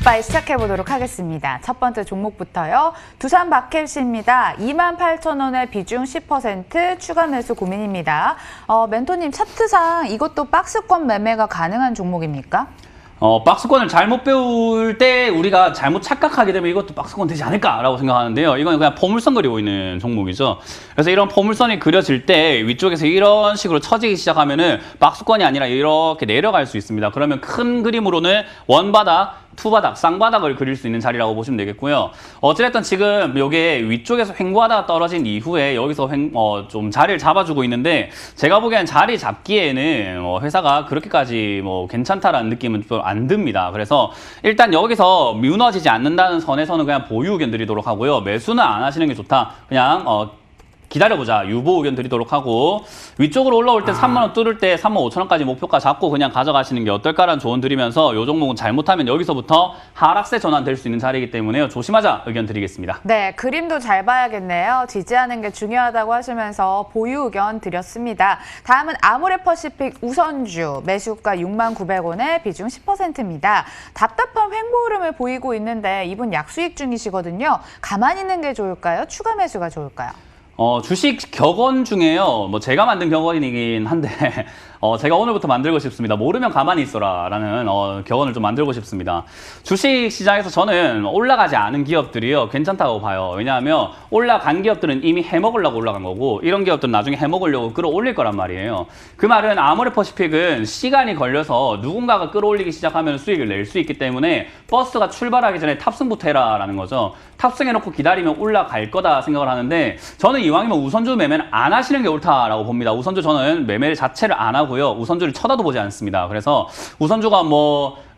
굿바이 시작해보도록 하겠습니다. 첫 번째 종목부터요. 두산 바켓입니다. 28,000원에 비중 10% 추가 매수 고민입니다. 멘토님 차트상 이것도 박스권 매매가 가능한 종목입니까? 박스권을 잘못 배울 때 우리가 잘못 착각하게 되면 이것도 박스권 되지 않을까라고 생각하는데요. 이건 그냥 포물선 그리고 있는 종목이죠. 그래서 이런 포물선이 그려질 때 위쪽에서 이런 식으로 처지기 시작하면은 박스권이 아니라 이렇게 내려갈 수 있습니다. 그러면 큰 그림으로는 원바닥, 투바닥, 쌍바닥을 그릴 수 있는 자리라고 보시면 되겠고요. 어찌됐든 지금 이게 위쪽에서 횡보하다가 떨어진 이후에 여기서 좀 자리를 잡아주고 있는데 제가 보기엔 자리 잡기에는 회사가 그렇게까지 괜찮다라는 느낌은 좀 안 듭니다. 그래서 일단 여기서 무너지지 않는다는 선에서는 그냥 보유 의견 드리도록 하고요. 매수는 안 하시는 게 좋다. 그냥 기다려보자. 유보 의견 드리도록 하고 위쪽으로 올라올 때 3만 원 뚫을 때 3만 5천 원까지 목표가 잡고 그냥 가져가시는 게 어떨까라는 조언 드리면서 이 종목은 잘못하면 여기서부터 하락세 전환될 수 있는 자리이기 때문에요. 조심하자 의견 드리겠습니다. 네, 그림도 잘 봐야겠네요. 지지하는 게 중요하다고 하시면서 보유 의견 드렸습니다. 다음은 아모레퍼시픽 우선주 매수가 69,000원에 비중 10%입니다. 답답한 횡보 흐름을 보이고 있는데 이분 약수익 중이시거든요. 가만히 있는 게 좋을까요? 추가 매수가 좋을까요? 주식 격언 중에요. 제가 만든 격언이긴 한데 제가 오늘부터 만들고 싶습니다. 모르면 가만히 있어라 라는 격언을 좀 만들고 싶습니다. 주식 시장에서 저는 올라가지 않은 기업들이요 괜찮다고 봐요. 왜냐하면 올라간 기업들은 이미 해먹으려고 올라간 거고 이런 기업들은 나중에 해먹으려고 끌어올릴 거란 말이에요. 그 말은 아모레퍼시픽은 시간이 걸려서 누군가가 끌어올리기 시작하면 수익을 낼 수 있기 때문에 버스가 출발하기 전에 탑승부터 해라 라는 거죠. 탑승해놓고 기다리면 올라갈 거다 생각을 하는데 저는 이왕이면 우선주 매매는 안 하시는 게 옳다라고 봅니다. 우선주 저는 매매 자체를 안 하고요. 우선주를 쳐다도 보지 않습니다. 그래서 우선주가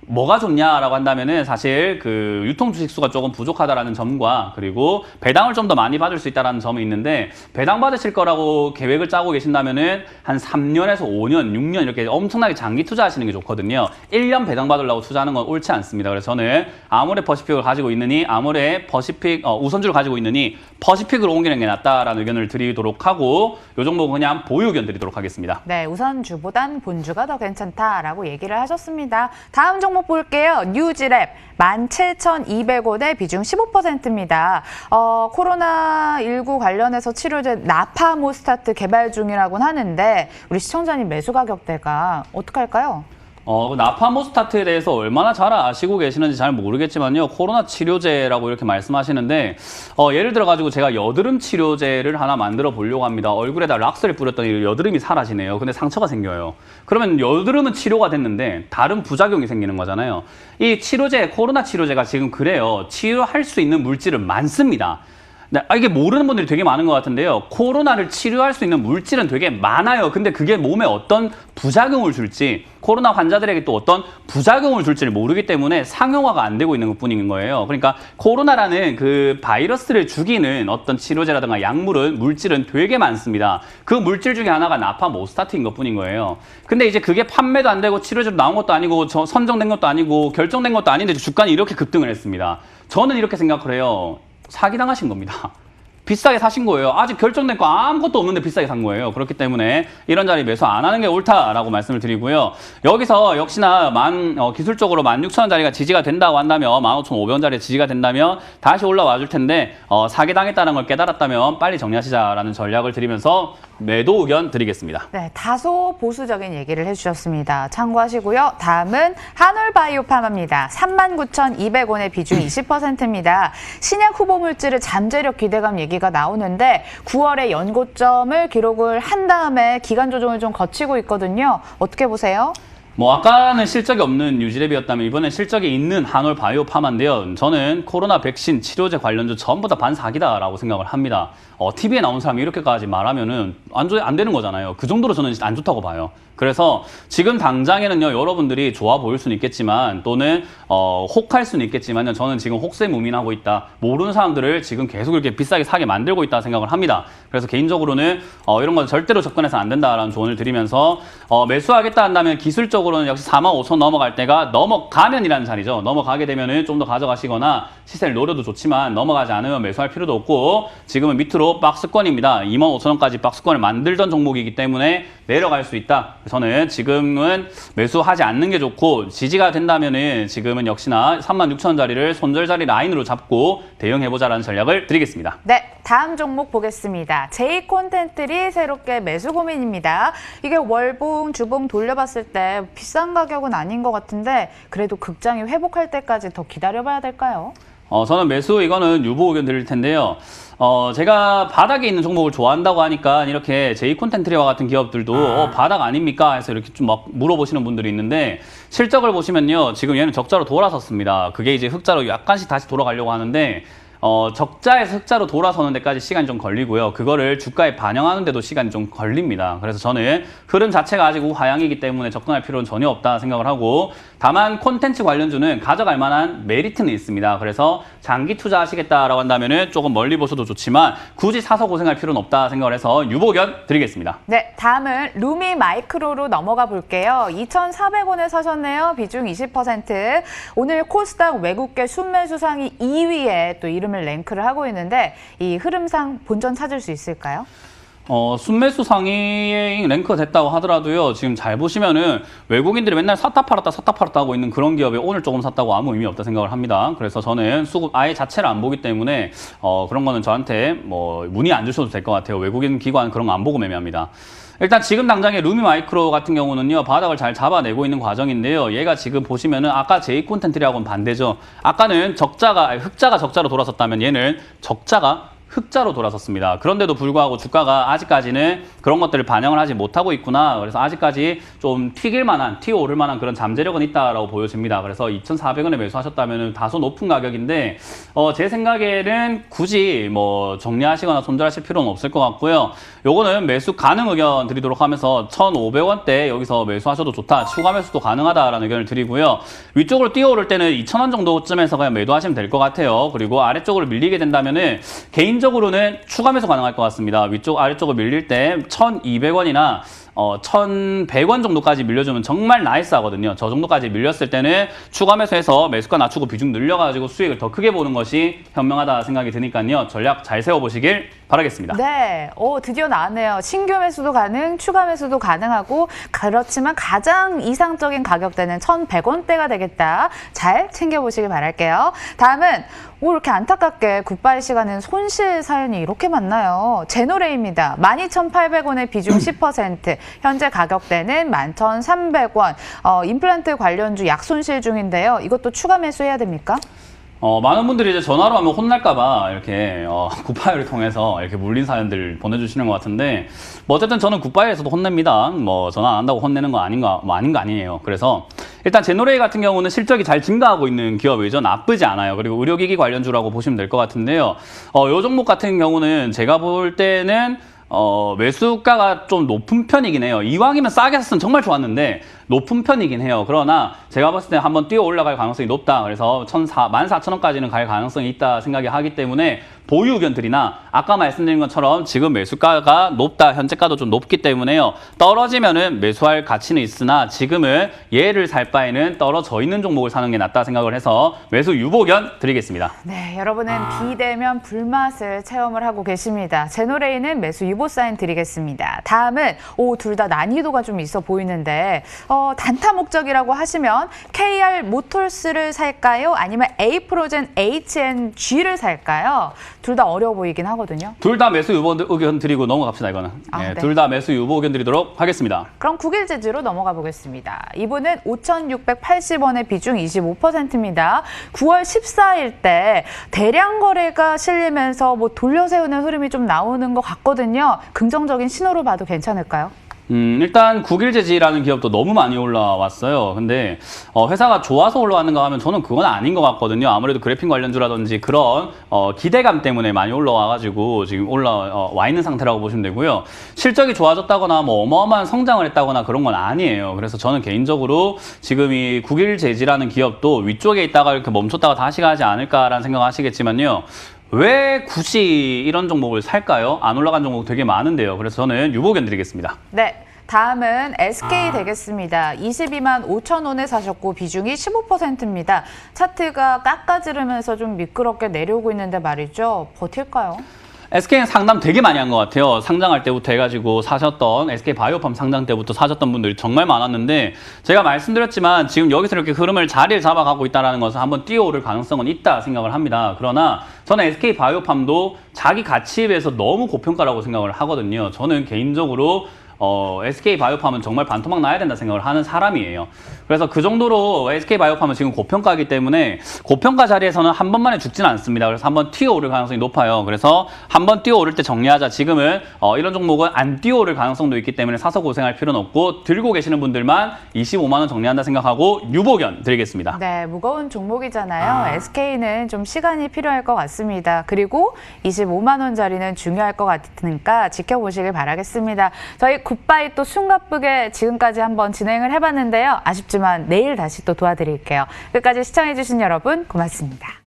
뭐가 좋냐라고 한다면은 사실 그 유통 주식수가 조금 부족하다라는 점과 그리고 배당을 좀 더 많이 받을 수 있다라는 점이 있는데 배당 받으실 거라고 계획을 짜고 계신다면은 한 3년에서 5년, 6년 이렇게 엄청나게 장기 투자하시는 게 좋거든요. 1년 배당 받으려고 투자하는 건 옳지 않습니다. 그래서 저는 아모레퍼시픽을 가지고 있느니 우선주를 가지고 있느니 퍼시픽으로 옮기는 게 낫다라는 의견을 드리도록 하고 이 종목은 그냥 보유 의견 드리도록 하겠습니다. 네, 우선주보단 본주가 더 괜찮다라고 얘기를 하셨습니다. 다음 종목 볼게요. 뉴지랩 17,200원에 비중 15%입니다. 코로나19 관련해서 치료제 나파모스타트 개발 중이라고는 하는데 우리 시청자님 매수 가격대가 어떻게 할까요? 나파모스타트에 대해서 얼마나 잘 아시고 계시는지 잘 모르겠지만요. 코로나 치료제라고 이렇게 말씀하시는데 예를 들어가지고 제가 여드름 치료제를 하나 만들어 보려고 합니다. 얼굴에다 락스를 뿌렸더니 여드름이 사라지네요. 근데 상처가 생겨요. 그러면 여드름은 치료가 됐는데 다른 부작용이 생기는 거잖아요. 이 치료제, 코로나 치료제가 지금 그래요. 치료할 수 있는 물질은 많습니다. 네, 이게 모르는 분들이 되게 많은 것 같은데요. 코로나를 치료할 수 있는 물질은 되게 많아요. 근데 그게 몸에 어떤 부작용을 줄지, 코로나 환자들에게 또 어떤 부작용을 줄지를 모르기 때문에 상용화가 안 되고 있는 것뿐인 거예요. 그러니까 코로나라는 그 바이러스를 죽이는 어떤 치료제라든가 약물은, 물질은 되게 많습니다. 그 물질 중에 하나가 나파모스타트인 것뿐인 거예요. 근데 이제 그게 판매도 안 되고 치료제로 나온 것도 아니고 선정된 것도 아니고 결정된 것도 아닌데 주가는 이렇게 급등을 했습니다. 저는 이렇게 생각을 해요. 사기당하신 겁니다. 비싸게 사신 거예요. 아직 결정된 거 아무것도 없는데 비싸게 산 거예요. 그렇기 때문에 이런 자리 매수 안 하는 게 옳다라고 말씀을 드리고요. 여기서 역시나 기술적으로 16,000원 자리가 지지가 된다고 한다면 15,500원 자리에 지지가 된다면 다시 올라와 줄 텐데 사기당했다는 걸 깨달았다면 빨리 정리하시자라는 전략을 드리면서 매도 의견 드리겠습니다. 네, 다소 보수적인 얘기를 해주셨습니다. 참고하시고요. 다음은 한올바이오팜입니다. 39,200원의 비중 20%입니다. 신약 후보 물질의 잠재력 기대감 얘기가 나오는데 9월에 연고점을 기록을 한 다음에 기간 조정을 좀 거치고 있거든요. 어떻게 보세요? 아까는 실적이 없는 뉴지랩이었다면 이번엔 실적이 있는 한올바이오파마인데요. 저는 코로나 백신 치료제 관련주 전부 다 반사기다라고 생각을 합니다. TV에 나온 사람이 이렇게까지 말하면은 안 되는 거잖아요. 그 정도로 저는 안 좋다고 봐요. 그래서 지금 당장에는요, 여러분들이 좋아 보일 수는 있겠지만 또는 혹할 수는 있겠지만요, 저는 지금 혹세무민하고 있다. 모르는 사람들을 지금 계속 이렇게 비싸게 사게 만들고 있다 생각을 합니다. 그래서 개인적으로는 이런 건 절대로 접근해서 안 된다라는 조언을 드리면서 매수하겠다 한다면 기술적으로 개인적으로는 역시 45,000 넘어갈 때가 넘어가면이라는 자리죠. 넘어가게 되면은 좀 더 가져가시거나 시세를 노려도 좋지만 넘어가지 않으면 매수할 필요도 없고 지금은 밑으로 박스권입니다. 25,000원까지 박스권을 만들던 종목이기 때문에 내려갈 수 있다. 저는 지금은 매수하지 않는 게 좋고 지지가 된다면은 지금은 역시나 36,000원짜리를 손절자리 라인으로 잡고 대응해보자라는 전략을 드리겠습니다. 네, 다음 종목 보겠습니다. J콘텐트리 새롭게 매수 고민입니다. 이게 월봉, 주봉 돌려봤을 때 비싼 가격은 아닌 것 같은데 그래도 극장이 회복할 때까지 더 기다려봐야 될까요? 저는 매수 이거는 유보 의견 드릴 텐데요. 제가 바닥에 있는 종목을 좋아한다고 하니까 이렇게 J콘텐트리와 같은 기업들도 바닥 아닙니까? 해서 이렇게 좀 막 물어보시는 분들이 있는데 실적을 보시면요. 지금 얘는 적자로 돌아섰습니다. 그게 이제 흑자로 약간씩 다시 돌아가려고 하는데 적자에서 흑자로 돌아서는 데까지 시간이 좀 걸리고요. 그거를 주가에 반영하는 데도 시간이 좀 걸립니다. 그래서 저는 흐름 자체가 아직 우하향이기 때문에 접근할 필요는 전혀 없다 생각을 하고 다만 콘텐츠 관련주는 가져갈 만한 메리트는 있습니다. 그래서 장기 투자하시겠다라고 한다면은 조금 멀리 보셔도 좋지만 굳이 사서 고생할 필요는 없다 생각을 해서 유보견 드리겠습니다. 네, 다음은 루미 마이크로로 넘어가 볼게요. 2,400원에 사셨네요. 비중 20%. 오늘 코스닥 외국계 순매수 상위 2위에 또 이름을 랭크를 하고 있는데 이 흐름상 본전 찾을 수 있을까요? 순매수 상위에 랭크가 됐다고 하더라도요. 지금 잘 보시면은 외국인들이 맨날 샀다 팔았다 하고 있는 그런 기업에 오늘 조금 샀다고 아무 의미 없다 생각을 합니다. 그래서 저는 수급 아예 자체를 안 보기 때문에 그런 거는 저한테 뭐 문의 안 주셔도 될 것 같아요. 외국인 기관 그런 거 안 보고 매매합니다. 일단 지금 당장에 루미 마이크로 같은 경우는요. 바닥을 잘 잡아내고 있는 과정인데요. 얘가 지금 보시면은 아까 J콘텐트리하고는 반대죠. 아까는 흑자가 적자로 돌아섰다면 얘는 적자가 흑자로 돌아섰습니다. 그런데도 불구하고 주가가 아직까지는 그런 것들을 반영을 하지 못하고 있구나. 그래서 아직까지 좀 튀어오를 만한 그런 잠재력은 있다라고 보여집니다. 그래서 2,400원에 매수하셨다면 다소 높은 가격인데 제 생각에는 굳이 뭐 정리하시거나 손절하실 필요는 없을 것 같고요. 요거는 매수 가능 의견 드리도록 하면서 1,500원대 여기서 매수하셔도 좋다. 추가 매수도 가능하다라는 의견을 드리고요. 위쪽으로 뛰어오를 때는 2,000원 정도쯤에서 그냥 매도하시면 될 것 같아요. 그리고 아래쪽으로 밀리게 된다면은 개인적으로는 추가 매수 가능할 것 같습니다. 위쪽 아래쪽을 밀릴 때 1,200원이나 1,100원 정도까지 밀려주면 정말 나이스하거든요. 저 정도까지 밀렸을 때는 추가 매수해서 매수가 낮추고 비중 늘려가지고 수익을 더 크게 보는 것이 현명하다 생각이 드니까요. 전략 잘 세워보시길 바라겠습니다. 네, 드디어 나왔네요. 신규 매수도 가능, 추가 매수도 가능하고 그렇지만 가장 이상적인 가격대는 1,100원대가 되겠다. 잘 챙겨보시길 바랄게요. 다음은 이렇게 안타깝게 굿바이 시간은 손실 사연이 이렇게 많나요? 제노레입니다. 12,800원의 비중 10%, 현재 가격대는 11,300원. 임플란트 관련주 약손실 중인데요. 이것도 추가 매수해야 됩니까? 많은 분들이 이제 전화로 하면 혼날까봐 이렇게 굿바이를 통해서 이렇게 물린 사연들 보내주시는 것 같은데 뭐 어쨌든 저는 굿바이에서도 혼냅니다. 뭐 전화 안 한다고 혼내는 거 아닌 거 아니에요. 그래서 일단 제노레이 같은 경우는 실적이 잘 증가하고 있는 기업이죠. 나쁘지 않아요. 그리고 의료기기 관련주라고 보시면 될 것 같은데요. 요 종목 같은 경우는 제가 볼 때는 매수가가 좀 높은 편이긴 해요. 이왕이면 싸게 샀으면 정말 좋았는데 높은 편이긴 해요. 그러나 제가 봤을 때 한번 뛰어 올라갈 가능성이 높다. 그래서 14,000원까지는 갈 가능성이 있다 생각이 하기 때문에 보유 의견들이나 아까 말씀드린 것처럼 지금 매수가가 높다. 현재가도 좀 높기 때문에요. 떨어지면은 매수할 가치는 있으나 지금은 얘를 살 바에는 떨어져 있는 종목을 사는 게 낫다 생각을 해서 매수 유보 의견 드리겠습니다. 네, 여러분은 비대면 불맛을 체험을 하고 계십니다. 제노레이는 매수 유보 사인 드리겠습니다. 다음은 둘 다 난이도가 좀 있어 보이는데 단타 목적이라고 하시면 KR 모톨스를 살까요? 아니면 에이프로젠 HNG를 살까요? 둘 다 어려워 보이긴 하거든요. 둘 다 매수 유보 의견 드리고 넘어갑시다, 이거는. 네. 둘 다 매수 유보 의견 드리도록 하겠습니다. 그럼 국일제주로 넘어가 보겠습니다. 이분은 5,680원의 비중 25%입니다. 9월 14일 때 대량 거래가 실리면서 뭐 돌려 세우는 흐름이 좀 나오는 것 같거든요. 긍정적인 신호로 봐도 괜찮을까요? 일단 국일제지라는 기업도 너무 많이 올라왔어요. 근데 회사가 좋아서 올라왔는가 하면 저는 그건 아닌 것 같거든요. 아무래도 그래픽 관련주라든지 그런 기대감 때문에 많이 올라와가지고 지금 올라와 있는 상태라고 보시면 되고요. 실적이 좋아졌다거나 뭐 어마어마한 성장을 했다거나 그런 건 아니에요. 그래서 저는 개인적으로 지금 이 국일제지라는 기업도 위쪽에 있다가 이렇게 멈췄다가 다시 가지 않을까라는 생각 하시겠지만요. 왜 굳이 이런 종목을 살까요? 안 올라간 종목 되게 많은데요. 그래서 저는 유보 의견 드리겠습니다. 네. 다음은 SK 되겠습니다. 22만 5천 원에 사셨고 비중이 15%입니다. 차트가 깎아지르면서 좀 미끄럽게 내려오고 있는데 말이죠. 버틸까요? SK는 상담 되게 많이 한 것 같아요. 상장할 때부터 해가지고 사셨던 SK 바이오팜 상장 때부터 사셨던 분들이 정말 많았는데 제가 말씀드렸지만 지금 여기서 이렇게 흐름을 자리를 잡아가고 있다는 것은 한번 뛰어오를 가능성은 있다 생각을 합니다. 그러나 저는 SK 바이오팜도 자기 가치에 비해서 너무 고평가라고 생각을 하거든요. 저는 개인적으로 SK 바이오팜은 정말 반토막 나야 된다 생각을 하는 사람이에요. 그래서 그 정도로 SK 바이오팜은 지금 고평가이기 때문에 고평가 자리에서는 한 번만에 죽지는 않습니다. 그래서 한번 뛰어오를 가능성이 높아요. 그래서 한번 뛰어오를 때 정리하자. 지금은 이런 종목은 안 뛰어오를 가능성도 있기 때문에 사서 고생할 필요는 없고 들고 계시는 분들만 25만 원 정리한다 생각하고 유보견 드리겠습니다. 네, 무거운 종목이잖아요. SK는 좀 시간이 필요할 것 같습니다. 그리고 25만 원짜리는 중요할 것 같으니까 지켜보시길 바라겠습니다. 저희 굿바이 또 숨가쁘게 지금까지 한번 진행을 해봤는데요. 아쉽지만 내일 다시 또 도와드릴게요. 끝까지 시청해주신 여러분 고맙습니다.